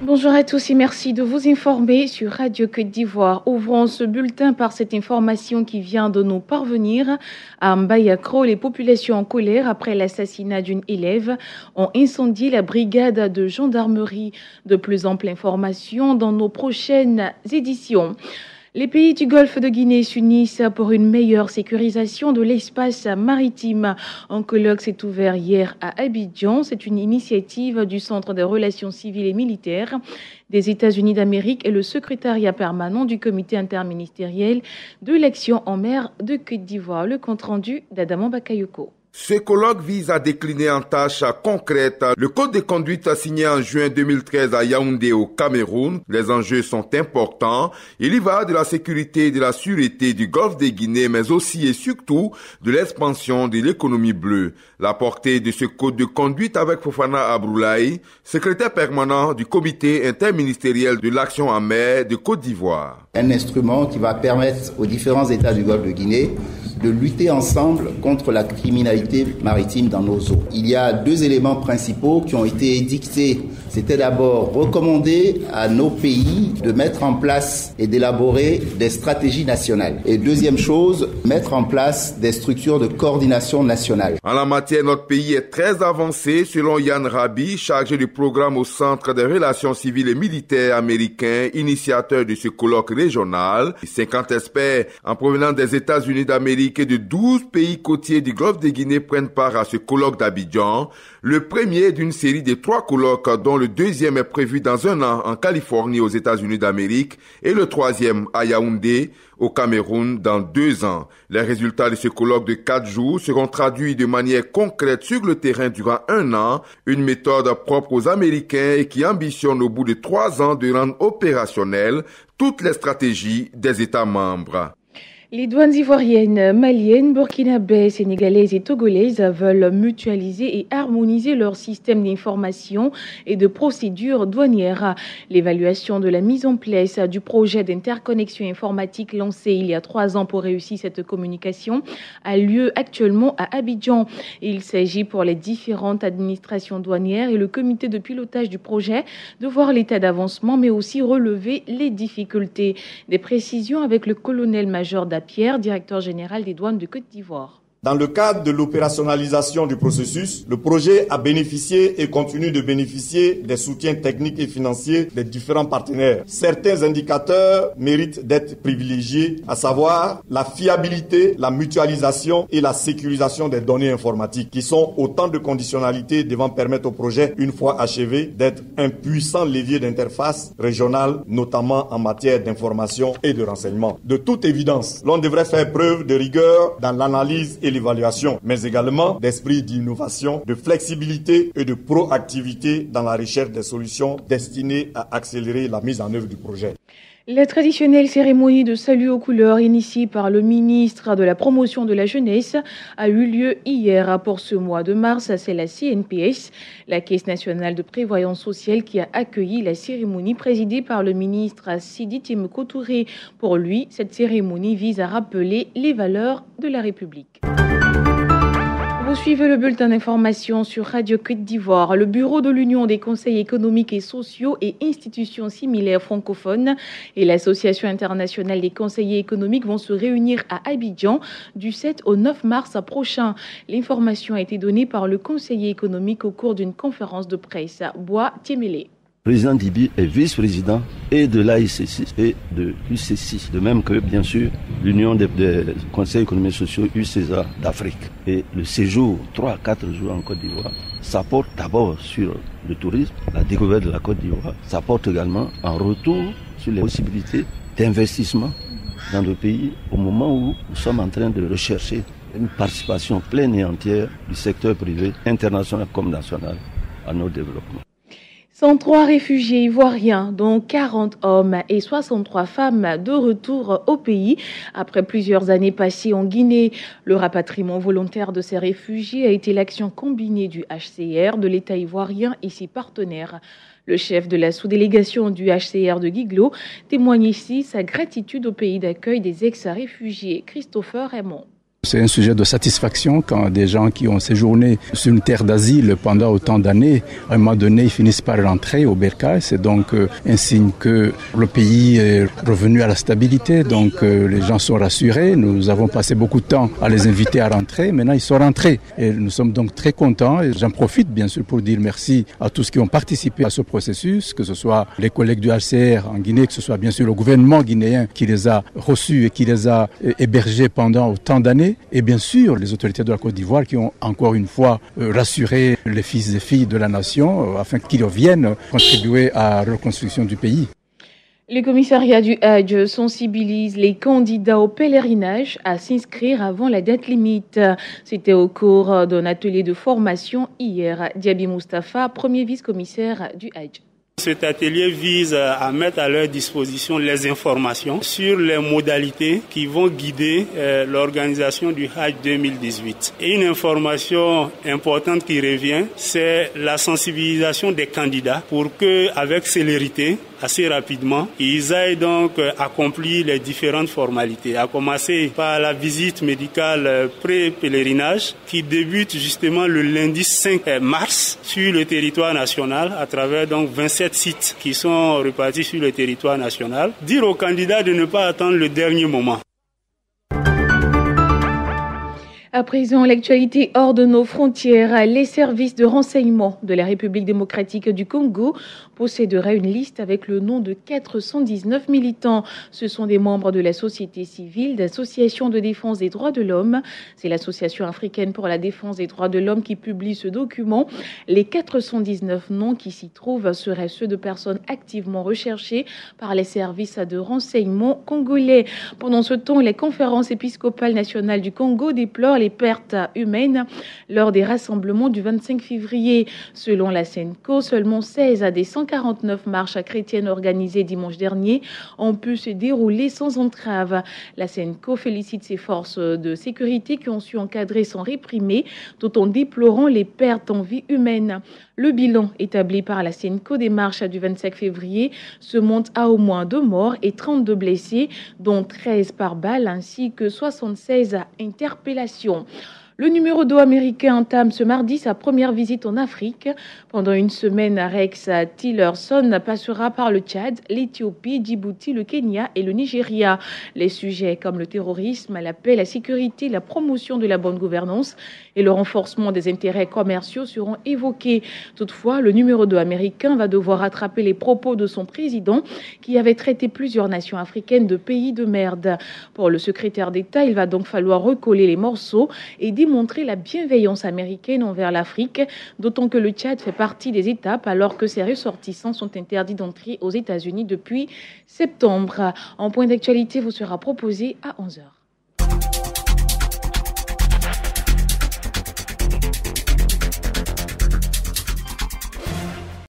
Bonjour à tous et merci de vous informer sur Radio Côte d'Ivoire. Ouvrons ce bulletin par cette information qui vient de nous parvenir. À Mbayakro, les populations en colère après l'assassinat d'une élève ont incendié la brigade de gendarmerie. De plus amples informations dans nos prochaines éditions. Les pays du Golfe de Guinée s'unissent pour une meilleure sécurisation de l'espace maritime. Un colloque s'est ouvert hier à Abidjan. C'est une initiative du Centre des relations civiles et militaires des États-Unis d'Amérique et le secrétariat permanent du comité interministériel de l'action en mer de Côte d'Ivoire. Le compte-rendu d'Adamo Bakayoko. Ce colloque vise à décliner en tâches concrètes le code de conduite signé en juin 2013 à Yaoundé au Cameroun. Les enjeux sont importants. Il y va de la sécurité et de la sûreté du golfe de Guinée, mais aussi et surtout de l'expansion de l'économie bleue. La portée de ce code de conduite avec Fofana Abroulaye, secrétaire permanent du comité interministériel de l'action en mer de Côte d'Ivoire. Un instrument qui va permettre aux différents États du golfe de Guinée de lutter ensemble contre la criminalité maritime dans nos eaux. Il y a deux éléments principaux qui ont été édictés. C'était d'abord recommander à nos pays de mettre en place et d'élaborer des stratégies nationales. Et deuxième chose, mettre en place des structures de coordination nationale. En la matière, notre pays est très avancé, selon Yann Rabi, chargé du programme au Centre des relations civiles et militaires américains, initiateur de ce colloque régional. 50 experts en provenance des États-Unis d'Amérique et de 12 pays côtiers du golfe de Guinée prennent part à ce colloque d'Abidjan, le premier d'une série de 3 colloques dont le deuxième est prévu dans un an en Californie aux États-Unis d'Amérique et le troisième à Yaoundé au Cameroun dans 2 ans. Les résultats de ce colloque de 4 jours seront traduits de manière concrète sur le terrain durant 1 an, une méthode propre aux Américains et qui ambitionne au bout de 3 ans de rendre opérationnelles toutes les stratégies des États membres. Les douanes ivoiriennes, maliennes, burkinabèses, sénégalaises et togolaises veulent mutualiser et harmoniser leur système d'information et de procédures douanières. L'évaluation de la mise en place du projet d'interconnexion informatique lancé il y a 3 ans pour réussir cette communication a lieu actuellement à Abidjan. Il s'agit pour les différentes administrations douanières et le comité de pilotage du projet de voir l'état d'avancement mais aussi relever les difficultés. Des précisions avec le colonel-major Pierre, directeur général des douanes de Côte d'Ivoire. Dans le cadre de l'opérationnalisation du processus, le projet a bénéficié et continue de bénéficier des soutiens techniques et financiers des différents partenaires. Certains indicateurs méritent d'être privilégiés, à savoir la fiabilité, la mutualisation et la sécurisation des données informatiques, qui sont autant de conditionnalités devant permettre au projet, une fois achevé, d'être un puissant levier d'interface régionale, notamment en matière d'information et de renseignement. De toute évidence, l'on devrait faire preuve de rigueur dans l'analyse et l'évaluation, mais également d'esprit d'innovation, de flexibilité et de proactivité dans la recherche des solutions destinées à accélérer la mise en œuvre du projet. La traditionnelle cérémonie de salut aux couleurs initiée par le ministre de la Promotion de la Jeunesse a eu lieu hier. Pour ce mois de mars, c'est la CNPS, la Caisse nationale de prévoyance sociale, qui a accueilli la cérémonie présidée par le ministre Sidi Temeko Touré. Pour lui, cette cérémonie vise à rappeler les valeurs de la République. Vous suivez le bulletin d'information sur Radio Côte d'Ivoire. Le Bureau de l'Union des conseils économiques et sociaux et institutions similaires francophones et l'Association internationale des conseillers économiques vont se réunir à Abidjan du 7 au 9 mars prochain. L'information a été donnée par le conseiller économique au cours d'une conférence de presse. Bois Tiemele. Président Dibi est vice-président et de l'AICC et de l'UCC, de même que, bien sûr, l'Union des conseils économiques et sociaux UCESA d'Afrique. Et le séjour, 3 à 4 jours en Côte d'Ivoire, ça porte d'abord sur le tourisme, la découverte de la Côte d'Ivoire. Ça porte également un retour sur les possibilités d'investissement dans le pays au moment où nous sommes en train de rechercher une participation pleine et entière du secteur privé, international comme national, à nos développements. 103 réfugiés ivoiriens, dont 40 hommes et 63 femmes, de retour au pays après plusieurs années passées en Guinée. Le rapatriement volontaire de ces réfugiés a été l'action combinée du HCR, de l'État ivoirien et ses partenaires. Le chef de la sous-délégation du HCR de Guiglo témoigne ici sa gratitude au pays d'accueil des ex-réfugiés. Christopher Raymond. C'est un sujet de satisfaction quand des gens qui ont séjourné sur une terre d'asile pendant autant d'années, à un moment donné, ils finissent par rentrer au bercail. C'est donc un signe que le pays est revenu à la stabilité. Donc les gens sont rassurés. Nous avons passé beaucoup de temps à les inviter à rentrer. Maintenant, ils sont rentrés. Et nous sommes donc très contents. Et j'en profite bien sûr pour dire merci à tous qui ont participé à ce processus, que ce soit les collègues du HCR en Guinée, que ce soit bien sûr le gouvernement guinéen qui les a reçus et qui les a hébergés pendant autant d'années, et bien sûr les autorités de la Côte d'Ivoire qui ont encore une fois rassuré les fils et filles de la nation afin qu'ils reviennent contribuer à la reconstruction du pays. Le commissariat du Hadj sensibilise les candidats au pèlerinage à s'inscrire avant la date limite. C'était au cours d'un atelier de formation hier. Diaby Moustapha, premier vice-commissaire du Hadj. Cet atelier vise à mettre à leur disposition les informations sur les modalités qui vont guider l'organisation du Hajj 2018. Et une information importante qui revient, c'est la sensibilisation des candidats pour que, avec célérité, assez rapidement, ils aillent donc accomplir les différentes formalités, à commencer par la visite médicale pré-pèlerinage qui débute justement le lundi 5 mars sur le territoire national à travers donc 27 sites qui sont répartis sur le territoire national. Dire aux candidats de ne pas attendre le dernier moment. À présent, l'actualité hors de nos frontières, les services de renseignement de la République démocratique du Congo posséderaient une liste avec le nom de 419 militants. Ce sont des membres de la société civile, d'associations de défense des droits de l'homme. C'est l'Association africaine pour la défense des droits de l'homme qui publie ce document. Les 419 noms qui s'y trouvent seraient ceux de personnes activement recherchées par les services de renseignement congolais. Pendant ce temps, les conférences épiscopales nationales du Congo déplorent les pertes humaines lors des rassemblements du 25 février. Selon la SENCO, seulement 16 des 149 marches chrétiennes organisées dimanche dernier ont pu se dérouler sans entrave. La SENCO félicite ses forces de sécurité qui ont su encadrer sans réprimer, tout en déplorant les pertes en vie humaine. Le bilan établi par la SENCO des marches du 25 février se monte à au moins 2 morts et 32 blessés, dont 13 par balle ainsi que 76 interpellations. Le numéro 2 américain entame ce mardi sa première visite en Afrique. Pendant une semaine, Rex Tillerson passera par le Tchad, l'Éthiopie, Djibouti, le Kenya et le Nigeria. Les sujets comme le terrorisme, la paix, la sécurité, la promotion de la bonne gouvernance et le renforcement des intérêts commerciaux seront évoqués. Toutefois, le numéro 2 américain va devoir rattraper les propos de son président qui avait traité plusieurs nations africaines de pays de merde. Pour le secrétaire d'État, il va donc falloir recoller les morceaux et démontrer la bienveillance américaine envers l'Afrique, d'autant que le Tchad fait partie des étapes alors que ses ressortissants sont interdits d'entrer aux États-Unis depuis septembre. En point d'actualité vous sera proposé à 11h.